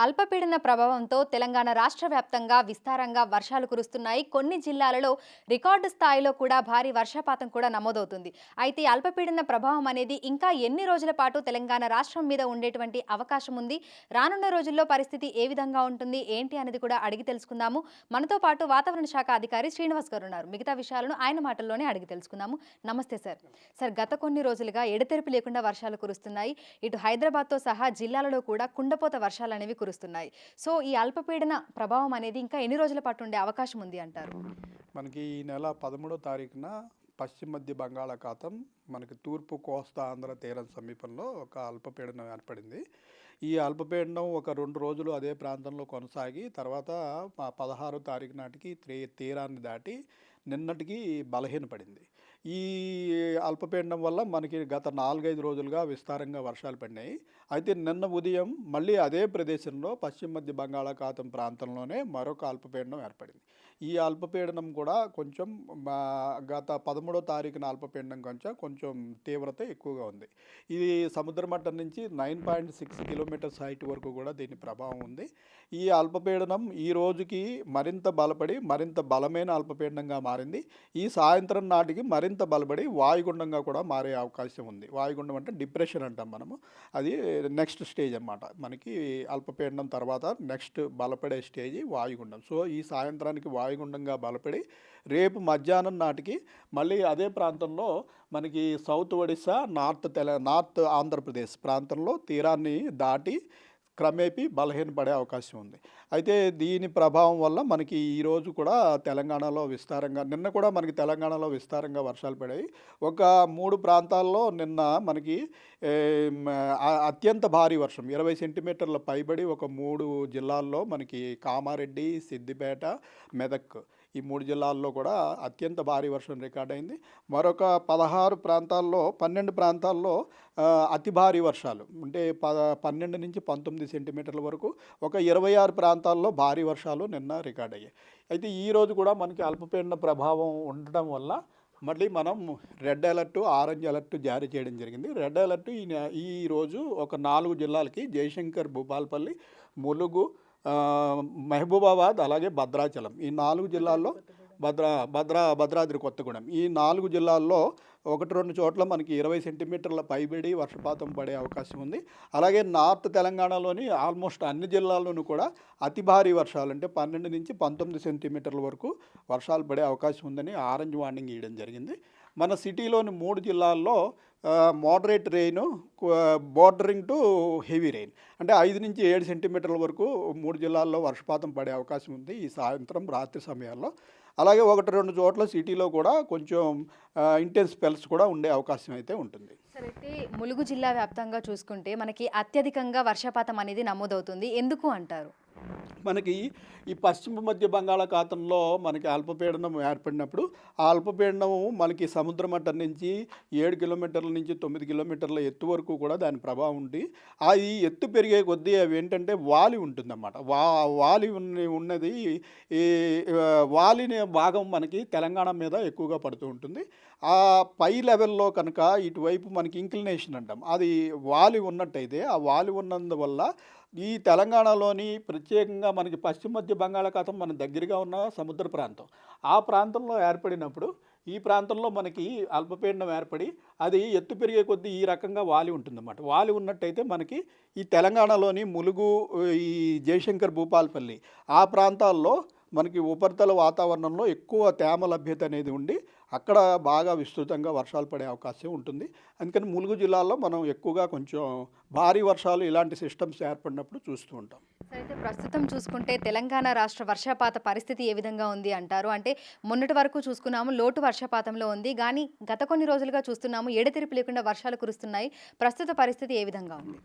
అల్పపీడన ప్రభావంతో తెలంగాణ రాష్ట్ర వ్యాప్తంగా విస్తారంగా వర్షాలు కురుస్తున్నాయి. కొన్ని జిల్లాలలో రికార్డు స్థాయిలో కూడా భారీ వర్షపాతం కూడా నమోదవుతుంది. అయితే అల్పపీడన ప్రభావం అనేది ఇంకా ఎన్ని రోజుల పాటు తెలంగాణ రాష్ట్రం మీద ఉండేటువంటి అవకాశం ఉంది? రానున్న రోజుల్లో పరిస్థితి ఏ విధంగా ఉంటుంది ఏంటి అనేది కూడా అడిగి తెలుసుకుందాము. మనతో పాటు వాతావరణ శాఖ అధికారి శ్రీనివాస్ గారు ఉన్నారు. మిగతా విషయాలను ఆయన మాటల్లోనే అడిగి తెలుసుకుందాము. నమస్తే సార్. సార్, గత కొన్ని రోజులుగా ఎడతెరిపి లేకుండా వర్షాలు కురుస్తున్నాయి. ఇటు హైదరాబాద్తో సహా జిల్లాలలో కూడా కుండపోత వర్షాలు అనేవి కురుస్తున్నాయి. సో ఈ అల్పపీడన ప్రభావం అనేది ఇంకా ఎన్ని రోజుల పాటు ఉండే అవకాశం ఉంది అంటారు? మనకి ఈ నెల 13వ తారీఖున పశ్చిమ మధ్య బంగాళాఖాతం మనకి తూర్పు కోస్తా ఆంధ్ర తీరం సమీపంలో ఒక అల్పపీడనం ఏర్పడింది. ఈ అల్పపీడనం ఒక 2 రోజులు అదే ప్రాంతంలో కొనసాగి తర్వాత 16వ తారీఖు నాటికి తీరాన్ని దాటి నిన్నటికి బలహీనపడింది. ఈ అల్పపీడనం వల్ల మనకి గత 4-5 రోజులుగా విస్తారంగా వర్షాలు పడినాయి. అయితే నిన్న ఉదయం మళ్ళీ అదే ప్రదేశంలో పశ్చిమ మధ్య బంగాళాఖాతం ప్రాంతంలోనే మరొక అల్పపీడనం ఏర్పడింది. ఈ అల్పపీడనం కూడా కొంచెం గత 13వ తారీఖున అల్పపీడనం కొంచెం తీవ్రత ఎక్కువగా ఉంది. ఇది సముద్ర మట్టం నుంచి 9.6 కిలోమీటర్స్ హైట్ వరకు కూడా దీని ప్రభావం ఉంది. ఈ అల్పపీడనం ఈ రోజుకి మరింత బలపడి మరింత బలమైన అల్పపీడనంగా మారింది. ఈ సాయంత్రం నాటికి మరింత బలపడి వాయుగుండంగా కూడా మారే అవకాశం ఉంది. వాయుగుండం అంటే డిప్రెషన్ అంటాం మనము. అది నెక్స్ట్ స్టేజ్ అన్నమాట. మనకి అల్పపీడనం తర్వాత నెక్స్ట్ బలపడే స్టేజ్ వాయుగుండం. సో ఈ సాయంత్రానికి వాయుగుండంగా బలపడి రేపు మధ్యాహ్నం నాటికి మళ్ళీ అదే ప్రాంతంలో మనకి సౌత్ ఒడిశా, నార్త్ ఆంధ్రప్రదేశ్ ప్రాంతంలో తీరాన్ని దాటి క్రమేపీ బలహీనపడే అవకాశం ఉంది. అయితే దీని ప్రభావం వల్ల మనకి ఈరోజు కూడా తెలంగాణలో విస్తారంగా నిన్న కూడా మనకి తెలంగాణలో విస్తారంగా వర్షాలు పడాయి. ఒక 3 ప్రాంతాల్లో నిన్న మనకి అత్యంత భారీ వర్షం 20 సెంటీమీటర్ల పైబడి ఒక 3 జిల్లాల్లో మనకి కామారెడ్డి, సిద్దిపేట, మెదక్ ఈ 3 జిల్లాల్లో కూడా అత్యంత భారీ వర్షం రికార్డ్ అయింది. మరొక 12 ప్రాంతాల్లో అతి భారీ వర్షాలు అంటే 12 నుంచి 19 సెంటీమీటర్ల వరకు ఒక 26 ప్రాంతాల్లో భారీ వర్షాలు నిన్న రికార్డ్ అయ్యాయి. అయితే ఈరోజు కూడా మనకి అల్పపీడన ప్రభావం ఉండడం వల్ల మళ్ళీ మనం రెడ్ అలర్ట్, ఆరెంజ్ అలర్ట్ జారీ చేయడం జరిగింది. రెడ్ అలర్ట్ ఈరోజు ఒక 4 జిల్లాలకి జయశంకర్, భూపాలపల్లి, ములుగు, మహబూబాబాద్ అలాగే భద్రాచలం ఈ 4 జిల్లాల్లో భద్రాద్రి కొత్తగూడెం ఈ 4 జిల్లాల్లో 1-2 చోట్ల మనకి 20 సెంటీమీటర్ల పైబడి వర్షపాతం పడే అవకాశం ఉంది. అలాగే నార్త్ తెలంగాణలోని ఆల్మోస్ట్ అన్ని జిల్లాల్లోనూ కూడా అతి భారీ వర్షాలు అంటే 12 నుంచి 19 సెంటీమీటర్ల వరకు వర్షాలు పడే అవకాశం ఉందని ఆరెంజ్ వార్నింగ్ ఇవ్వడం జరిగింది. మన సిటీలోని 3 జిల్లాల్లో moderate rain, bordering to heavy rain అంటే 5 నుంచి 7 సెంటీమీటర్ల వరకు 3 జిల్లాల్లో వర్షపాతం పడే అవకాశం ఉంది ఈ సాయంత్రం రాత్రి సమయాల్లో. అలాగే 1-2 చోట్ల సిటీలో కూడా కొంచెం ఇంటెన్స్ స్పెల్స్ కూడా ఉండే అవకాశం అయితే ఉంటుంది. సరే, అయితే ములుగు జిల్లా వ్యాప్తంగా చూసుకుంటే మనకి అత్యధికంగా వర్షపాతం అనేది నమోదవుతుంది. ఎందుకు అంటారు? మనకి ఈ పశ్చిమ మధ్య బంగాళాఖాతంలో మనకి అల్పపీడనం ఏర్పడినప్పుడు ఆ అల్పపీడనం మనకి సముద్ర మట్టం నుంచి 7 కిలోమీటర్ల నుంచి 9 కిలోమీటర్ల ఎత్తు వరకు కూడా దాని ప్రభావం ఉంది. ఈ ఎత్తు పెరిగే కొద్దీ అవి ఏంటంటే వాలి ఉంటుందన్నమాట. వాలి ఉన్నది ఈ వాలిని భాగం మనకి తెలంగాణ మీద ఎక్కువగా పడుతూ ఉంటుంది. ఆ పై లెవెల్లో కనుక ఇటువైపు మనకి ఇంక్లినేషన్ అంటాం, అది వాలి ఉన్నట్టయితే ఆ వాలి ఉన్నందువల్ల ఈ తెలంగాణలోని ప్రత్యేకంగా మనకి పశ్చిమ మధ్య బంగాళాఖాతం మన దగ్గరగా ఉన్న సముద్ర ప్రాంతం, ఆ ప్రాంతంలో ఏర్పడినప్పుడు ఈ ప్రాంతంలో మనకి అల్పపీడనం ఏర్పడి అది ఎత్తు పెరిగే కొద్దీ ఈ రకంగా వాలి ఉంటుందన్నమాట. వాలి ఉన్నట్టయితే మనకి ఈ తెలంగాణలోని ములుగు, ఈ జయశంకర్, భూపాలపల్లి ఆ ప్రాంతాల్లో మనకి ఉపరితల వాతావరణంలో ఎక్కువ తేమ లభ్యత అనేది ఉండి అక్కడ బాగా విస్తృతంగా వర్షాలు పడే అవకాశం ఉంటుంది. అందుకని ములుగు జిల్లాలో మనం ఎక్కువగా కొంచెం భారీ వర్షాలు ఇలాంటి సిస్టమ్స్ ఏర్పడినప్పుడు చూస్తూ ఉంటాం. అయితే ప్రస్తుతం చూసుకుంటే తెలంగాణ రాష్ట్ర వర్షపాత పరిస్థితి ఏ విధంగా ఉంది అంటారు? అంటే మొన్నటి వరకు చూసుకున్నాము లోటు వర్షపాతంలో ఉంది, కానీ గత కొన్ని రోజులుగా చూస్తున్నాము ఎడతెరిపి లేకుండా వర్షాలు కురుస్తున్నాయి. ప్రస్తుత పరిస్థితి ఏ విధంగా ఉంది?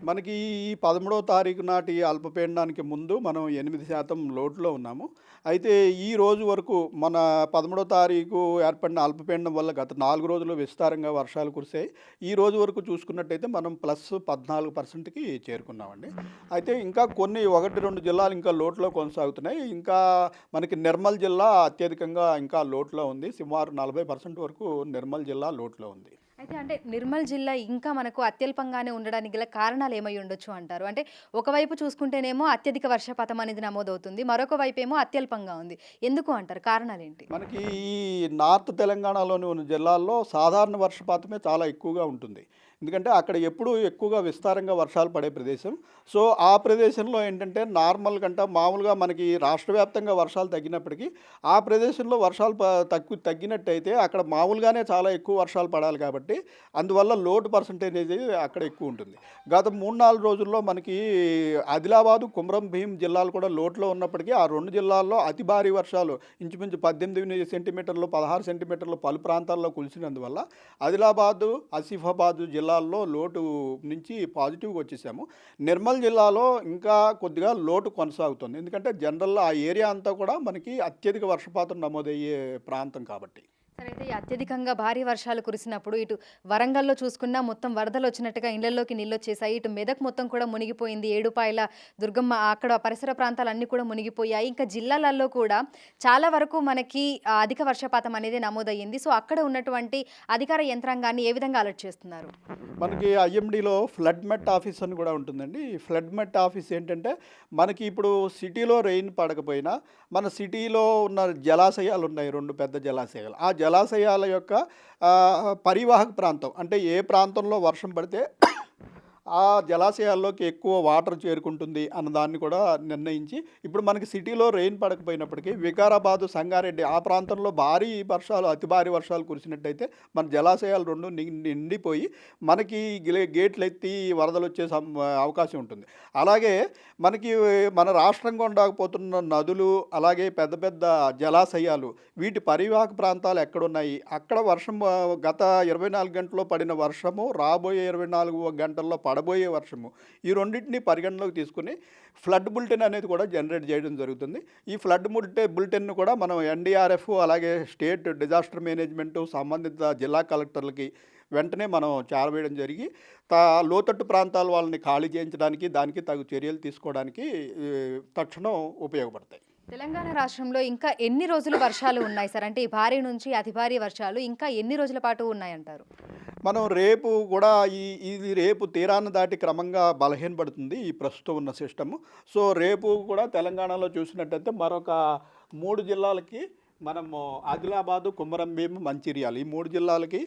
మనకి ఈ 13వ తారీఖు నాటి అల్పపీడనానికి ముందు మనం 8% లోటులో ఉన్నాము. అయితే ఈ రోజు వరకు మన 13వ తారీఖు ఏర్పడిన అల్పపీడనం వల్ల గత 4 రోజులు విస్తారంగా వర్షాలు కురిసాయి. ఈ రోజు వరకు చూసుకున్నట్టయితే మనం +14%కి చేరుకున్నామండి. అయితే ఇంకా కొన్ని 1-2 జిల్లాలు ఇంకా లోటులో కొనసాగుతున్నాయి. ఇంకా మనకి నిర్మల్ జిల్లా అత్యధికంగా ఇంకా లోటులో ఉంది. సుమారు 40% వరకు నిర్మల్ జిల్లా లోటులో ఉంది. అయితే అంటే నిర్మల్ జిల్లా ఇంకా మనకు అత్యల్పంగానే ఉండడానికి గల కారణాలు ఏమై ఉండొచ్చు అంటారు? అంటే ఒకవైపు చూసుకుంటేనేమో అత్యధిక వర్షపాతం అనేది నమోదవుతుంది. మరొక వైపేమో అత్యల్పంగా ఉంది. ఎందుకు అంటారు? కారణాలేంటి? మనకి ఈ నార్త్ తెలంగాణలోని ఉన్న జిల్లాల్లో సాధారణ వర్షపాతమే చాలా ఎక్కువగా ఉంటుంది. ఎందుకంటే అక్కడ ఎప్పుడూ ఎక్కువగా విస్తారంగా వర్షాలు పడే ప్రదేశం. సో, ఆ ప్రదేశంలో ఏంటంటే నార్మల్ కంటే మామూలుగా మనకి రాష్ట్ర వ్యాప్తంగా వర్షాలు తగ్గినప్పటికీ, ఆ ప్రదేశంలో వర్షాలు తగ్గినట్టయితే అక్కడ మామూలుగానే చాలా ఎక్కువ వర్షాలు పడాలి కాబట్టి, అందువల్ల లోటు పర్సెంటేజ్ అనేది అక్కడ ఎక్కువ ఉంటుంది. గత 3, 4 రోజుల్లో మనకి ఆదిలాబాదు, కుమ్రం భీం జిల్లాలు కూడా లోటులో ఉన్నప్పటికీ, ఆ 2 జిల్లాల్లో అతి భారీ వర్షాలు ఇంచుమించు 18 సెంటీమీటర్లు, 16 సెంటీమీటర్లు పలు ప్రాంతాల్లో కురిసినందువల్ల ఆదిలాబాదు, ఆసిఫాబాదు జిల్లాల్లో లోటు నుంచి పాజిటివ్‌గా వచ్చేసాము. నిర్మల్ జిల్లాలో ఇంకా కొద్దిగా లోటు కొనసాగుతుంది. ఎందుకంటే జనరల్‌గా ఆ ఏరియా అంతా కూడా మనకి అత్యధిక వర్షపాతం నమోదయ్యే ప్రాంతం కాబట్టి. సరే అయితే ఈ అత్యధికంగా భారీ వర్షాలు కురిసినప్పుడు ఇటు వరంగల్‌లో చూసుకున్నా మొత్తం వరదలొచ్చినట్టుగా ఇళ్లలోకి నీళ్లొచ్చేసాయి. ఇటు మెదక్ మొత్తం కూడా మునిగిపోయింది. ఏడుపాయల దుర్గమ్మ అక్కడ పరిసర ప్రాంతాలన్నీ కూడా మునిగిపోయాయి. ఇంకా జిల్లాలలో కూడా చాలా వరకు మనకి అధిక వర్షపాతం అనేది నమోదయ్యింది. సో, అక్కడ ఉన్నటువంటి అధికార యంత్రాంగాన్ని ఏ విధంగా అలర్ట్ చేస్తున్నారు? మనకి ఐఎండీలో ఫ్లడ్ మెట్ ఆఫీస్ అని కూడా ఉంటుందండి. ఈ ఫ్లడ్ మెట్ ఆఫీస్ ఏంటంటే, మనకి ఇప్పుడు సిటీలో రెయిన్ పడకపోయినా, మన సిటీలో ఉన్న జలాశయాలు ఉన్నాయి 2 పెద్ద జలాశయాలు. ఆ జలాశయాల యొక్క పరివాహక ప్రాంతం అంటే ఏ ప్రాంతంలో వర్షం పడితే ఆ జలాశయాల్లోకి ఎక్కువ వాటర్ చేరుకుంటుంది అన్న దాన్ని కూడా నిర్ణయించి, ఇప్పుడు మనకి సిటీలో రెయిన్ పడకపోయినప్పటికీ వికారాబాదు, సంగారెడ్డి ఆ ప్రాంతంలో భారీ వర్షాలు, అతి భారీ వర్షాలు కురిసినట్టయితే మన జలాశయాలు 2 నిండిపోయి మనకి గేట్లు ఎత్తి వరదలు వచ్చే అవకాశం ఉంటుంది. అలాగే మనకి మన రాష్ట్రం గుండా పోతున్న నదులు, అలాగే పెద్ద పెద్ద జలాశయాలు, వీటి పరివాహక ప్రాంతాలు ఎక్కడున్నాయి, అక్కడ వర్షం గత 24 గంటల్లో పడిన వర్షము, రాబోయే 24 గంటల్లో పడబోయే వర్షము, ఈ రెండింటిని పరిగణలోకి తీసుకుని ఫ్లడ్ బులెటిన్ అనేది కూడా జనరేట్ చేయడం జరుగుతుంది. ఈ ఫ్లడ్ బులెటిన్ను కూడా మనం ఎన్డీఆర్ఎఫ్, అలాగే స్టేట్ డిజాస్టర్ మేనేజ్మెంట్, సంబంధిత జిల్లా కలెక్టర్లకి వెంటనే మనం చేరవేయడం జరిగి లోతట్టు ప్రాంతాల వాళ్ళని ఖాళీ చేయించడానికి, దానికి తగు చర్యలు తీసుకోవడానికి తక్షణం ఉపయోగపడతాయి. తెలంగాణ రాష్ట్రంలో ఇంకా ఎన్ని రోజులు వర్షాలు ఉన్నాయి సార్? అంటే ఈ భారీ నుంచి అతి భారీ వర్షాలు ఇంకా ఎన్ని రోజుల పాటు ఉన్నాయంటారు? మనం రేపు కూడా ఇది రేపు తీరాన్ని దాటి క్రమంగా బలహీనపడుతుంది ఈ ప్రస్తుతం ఉన్న సిస్టము. సో, రేపు కూడా తెలంగాణలో చూసినట్టయితే మరొక 3 జిల్లాలకి మనము ఆదిలాబాదు, కుమరం భీం, మంచిర్యాల ఈ 3 జిల్లాలకి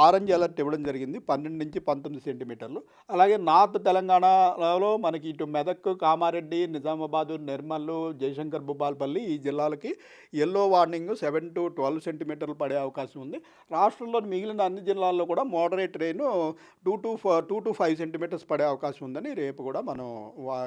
ఆరెంజ్ అలర్ట్ ఇవ్వడం జరిగింది. 12-19 సెంటీమీటర్లు. అలాగే నార్త్ తెలంగాణలో మనకి ఇటు మెదక్, కామారెడ్డి, నిజామాబాదు, నిర్మల్, జయశంకర్, భూపాలపల్లి ఈ జిల్లాలకి యెల్లో వార్నింగ్ 7-12 సెంటీమీటర్లు పడే అవకాశం ఉంది. రాష్ట్రంలోని మిగిలిన అన్ని జిల్లాల్లో కూడా మోడరేట్ రెయిన్ 2-5 సెంటీమీటర్స్ పడే అవకాశం ఉందని రేపు కూడా మనం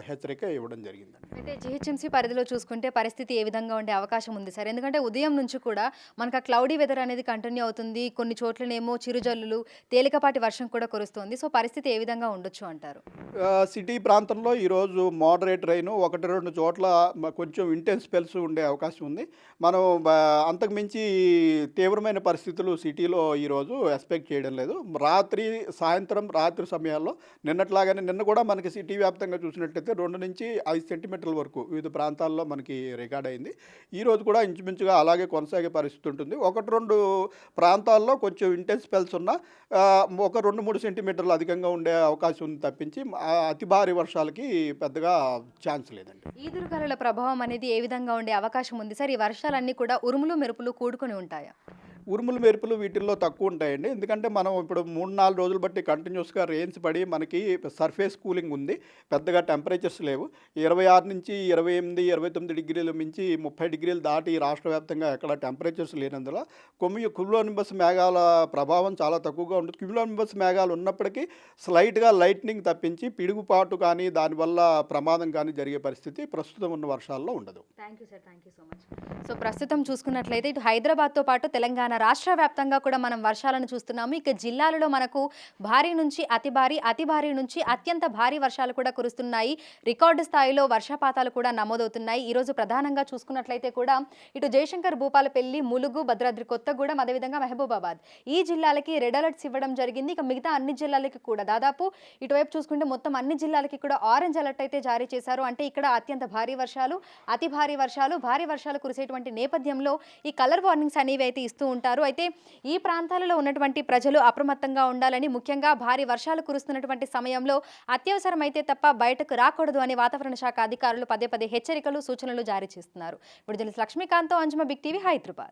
హెచ్చరిక ఇవ్వడం జరిగిందండి. అయితే జీహెచ్ఎంసీ పరిధిలో చూసుకుంటే పరిస్థితి ఏ విధంగా ఉండే అవకాశం ఉంది సార్? ఎందుకంటే ఉదయం నుంచి కూడా మనకు ఆ క్లౌడీ వెదర్ అనేది కంటిన్యూ అవుతుంది. కొన్ని చోట్లనేమో చిరుజల్లులు, తేలికపాటి వర్షం కూడా కురుస్తోంది. సో, పరిస్థితి ఏ విధంగా ఉండొచ్చు అంటారు? సిటీ ప్రాంతంలో ఈరోజు మోడరేట్ రెయిన్ 1-2 చోట్ల కొంచెం ఇంటెన్స్ స్పెల్స్ ఉండే అవకాశం ఉంది. మనం అంతకుమించి తీవ్రమైన పరిస్థితులు సిటీలో ఈరోజు ఎక్స్పెక్ట్ చేయడం లేదు. రాత్రి సమయాల్లో నిన్నట్లాగానే నిన్న కూడా మనకి సిటీ వ్యాప్తంగా చూసినట్లయితే 2-5 సెంటీమీటర్ల వరకు వివిధ ప్రాంతాల్లో మనకి రికార్డ్ అయింది. ఈరోజు కూడా ఇంచుమించుగా అలాగే కొనసాగే పరిస్థితి ఉంటుంది. 1-2 ప్రాంతాల్లో కొంచెం ఇంటెన్స్ స్పెల్స్ ఉన్న 1-2-3 సెంటీమీటర్లు అధికంగా ఉండే అవకాశం ఉంది తప్పించి అతి భారీ వర్షాలకి పెద్దగా ఛాన్స్ లేదండి. ఈదురుగాలుల ప్రభావం అనేది ఏ విధంగా ఉండే అవకాశం ఉంది సార్? ఈ వర్షాలన్నీ కూడా ఉరుములు, మెరుపులు కూడుకొని ఉంటాయా? ఉరుములు, మెరుపులు వీటిల్లో తక్కువ ఉంటాయండి. ఎందుకంటే మనం ఇప్పుడు 3-4 రోజులు బట్టి కంటిన్యూస్గా రెయిన్స్ పడి మనకి సర్ఫేస్ కూలింగ్ ఉంది. పెద్దగా టెంపరేచర్స్ లేవు. 26-28-29 డిగ్రీలు మించి 30 డిగ్రీలు దాటి రాష్ట్ర వ్యాప్తంగా ఎక్కడ టెంపరేచర్స్ లేనందున క్యుములోనింబస్ మేఘాల ప్రభావం చాలా తక్కువగా ఉంటుంది. క్యుములోనింబస్ మేఘాలు ఉన్నప్పటికీ స్లైట్గా లైట్నింగ్ తప్పించి పిడుగుపాటు కానీ దానివల్ల ప్రమాదం కానీ జరిగే పరిస్థితి ప్రస్తుతం ఉన్న వర్షాల్లో ఉండదు. Thank you sir. Thank you so much. So, ప్రస్తుతం చూసుకున్నట్లయితే ఇటు హైదరాబాద్తో పాటు తెలంగాణ రాష్ట్ర వ్యాప్తంగా కూడా మనం వర్షాలను చూస్తున్నాము. ఇక జిల్లాలలో మనకు భారీ నుంచి అతి భారీ నుంచి అత్యంత భారీ వర్షాలు కూడా కురుస్తున్నాయి. రికార్డు స్థాయిలో వర్షపాతాలు కూడా నమోదవుతున్నాయి. ఈరోజు ప్రధానంగా చూసుకున్నట్లయితే కూడా ఇటు జయశంకర్, భూపాలపల్లి, ములుగు, భద్రాద్రి కొత్తగూడెం, అదేవిధంగా మహబూబాబాద్ ఈ జిల్లాలకి రెడ్ అలర్ట్స్ ఇవ్వడం జరిగింది. ఇక మిగతా అన్ని జిల్లాలకి కూడా దాదాపు ఇటువైపు చూసుకుంటే మొత్తం అన్ని జిల్లాలకి కూడా ఆరెంజ్ అలర్ట్ అయితే జారీ చేశారు. అంటే ఇక్కడ అత్యంత భారీ వర్షాలు, అతి భారీ వర్షాలు, భారీ వర్షాలు కురిసేటువంటి నేపథ్యంలో ఈ కలర్ వార్నింగ్స్ అనేవి అయితే ఇస్తూ ఉంటారు. ఉంటారు. అయితే ఈ ప్రాంతాలలో ఉన్నటువంటి ప్రజలు అప్రమత్తంగా ఉండాలని, ముఖ్యంగా భారీ వర్షాలు కురుస్తున్నటువంటి సమయంలో అత్యవసరమైతే తప్ప బయటకు రాకూడదు అని వాతావరణ శాఖ అధికారులు పదే పదే హెచ్చరికలు, సూచనలు జారీ చేస్తున్నారు. ఇప్పుడు లక్ష్మీకాంత్తో అంజుమ, బిగ్ టీవీ, హైదరాబాద్.